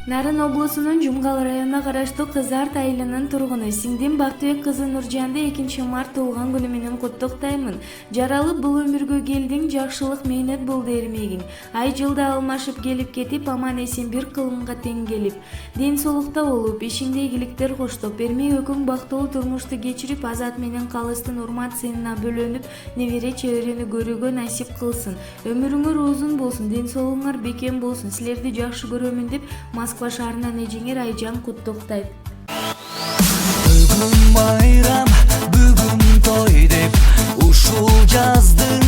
Нарын облусунун Жумгал районуна караштуу Кызарт айылынын тургуну сиңдим Бактыбек кызы Нуржанды 2-март туулган күнү менен куттуктаймын. Жаралып бул өмүргө келдиң, жакшылык мээнет болду эрмегиң. Ай жылда алмашып келип кетип, аман эсен бир кылымга тең келип. Ден соолукта болуп, ишиңде ийгиликтер коштоп, берме өкүң бактылуу турмушту кечирип, азат менен калыстын урмат сыйына бөлөнүп, небере чеберени көрүүгө насип кылсын. Өмүрүңөр узун болсун, ден соолугуңар бекем болсун. Силерди жакшы көрөмүн деп Москва шаарынан эжеңер Айжан куттуктайт. Бүгүн байрам, бүгүн той деп ушул жаздын